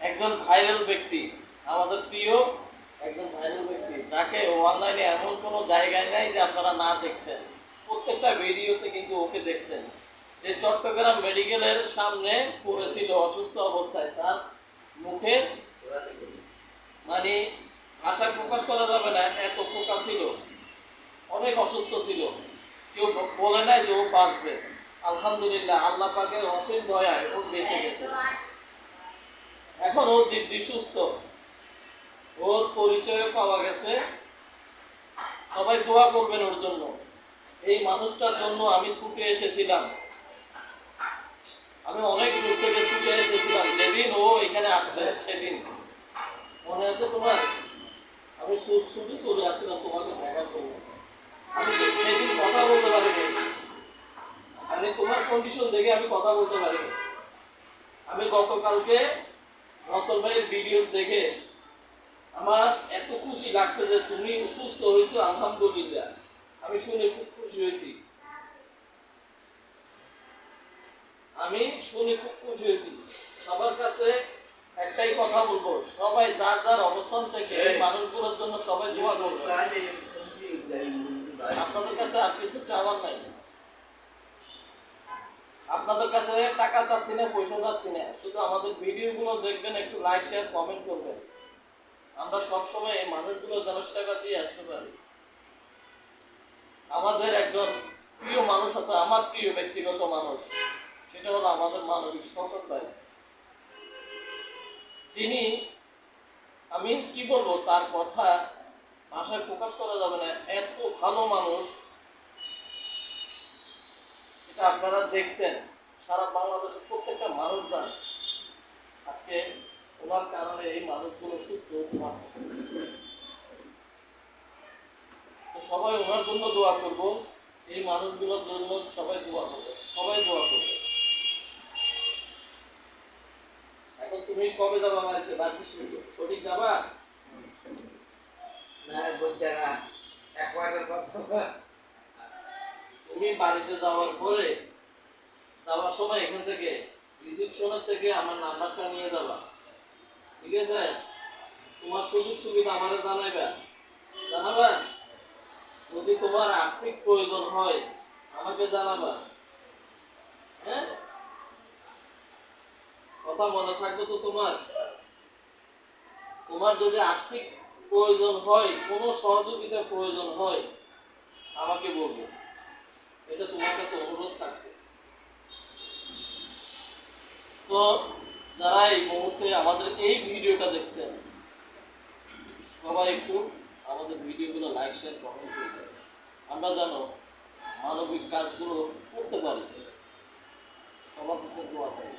একজন ভাইরাল ব্যক্তি, আমাদের প্রিয় একজন ভাইরাল ব্যক্তি, যাকে অনলাইনে এমন কোনো জায়গায় নাই যে আপনারা না দেখছেন। প্রত্যেকটা ভিডিওতে কিন্তু ওকে দেখছেন, যে চট্টগ্রাম মেডিকেলের সামনে পড়েছিল অসুস্থ অবস্থায়। তার মুখে মানে ভাষা প্রকাশ করা যাবে না, এত পোকা ছিল, অনেক অসুস্থ ছিল। কেউ বলে নাই যে ও বাঁচবে। আলহামদুলিল্লাহ, আল্লাহ পাকের অসীম দয়ায় ও বেঁচে গেছে। এখন ও দিব্যি সুস্থ, ওর পরিচয় পাওয়া গেছে। সবাই দোয়া করবেন ওর জন্য। এই মানুষটার জন্য আমি ছুটে এসেছিলাম, আমি অনেক দূর থেকে ছুটে এসেছিলাম। যেদিন ও এখানে আসছে সেদিন মনে আছে তোমার? আমি ছুটে চলে আসছিলাম তোমাকে দেখা করবো। আমি সেদিন কথা বলতে পারিনি, মানে তোমার কন্ডিশন দেখে আমি কথা বলতে পারিনি। আমি গতকালকে রতন ভাইয়ের ভিডিও দেখে আমার এত খুশি লাগছে যে তুমি সুস্থ হয়েছো, আলহামদুলিল্লাহ। আমি শুনে খুব খুশি হয়েছি, আমি শুনে খুব খুশি হয়েছি। সবার কাছে একটাই কথা বলবো, সবাই যার যার অবস্থান থেকে মানুষগুলোর জন্য সবাই দোয়া করবে। আপনাদের কাছে আর কিছু চাওয়ার নাই, আপনাদের কাছে টাকা চাচ্ছি না, পয়সা চাচ্ছি না, শুধু আমাদের ভিডিওগুলো দেখবেন, একটু লাইক শেয়ার কমেন্ট করবেন। আমরা সবসময় এই মানুষগুলো যেন সেবা দিয়ে আসতে পারি। আমাদের একজন প্রিয় মানুষ আছে, আমার প্রিয় ব্যক্তিগত মানুষ, সেটা হলো আমাদের মানবিক শওকত ভাই, যিনি, আমি কি বলবো, তার কথা ভাষায় প্রকাশ করা যাবে না, এত ভালো মানুষ। এটা আপনারা দেখছেন, সারা বাংলাদেশের প্রত্যেকটা মানুষ জানে। আজকে ওনার কারণে এই মানুষগুলো সুস্থ হতে পারতেছে। তো সবাই ওনার জন্য দোয়া করব, এই মানুষগুলোর জন্য সবাই দোয়া করবে, সবাই দোয়া করবে। এখন তুমি কবে যাবা বাড়িতে? বাড়িতে সঠিক যাবা না? বলতে না একবার কথা। তুমি বাড়িতে যাওয়ার পরে, যাওয়ার সময় এখান থেকে রিসিপশনের থেকে আমার নাম্বারটা নিয়ে যাবা, ঠিক আছে? তোমার সুযোগ সুবিধা আমারে জানাইবা, জানাবা। যদি তোমার আর্থিক প্রয়োজন হয় আমাকে জানাবা, হ্যাঁ? কথা মনে থাকবে তো তোমার? তোমার যদি আর্থিক প্রয়োজন হয়, কোনো সহযোগিতার প্রয়োজন হয়, আমাকে বলবো। এটা তোমার কাছে অনুরোধ থাকবে। তো যারা এই মুহূর্তে আমাদের এই ভিডিওটা দেখছেন, সবাই একটু আমাদের ভিডিওগুলো লাইক শেয়ার কমেন্ট করবেন, আমরা যেন মানবিক কাজগুলো করতে পারি। সবার কাছে দোয়া চাই।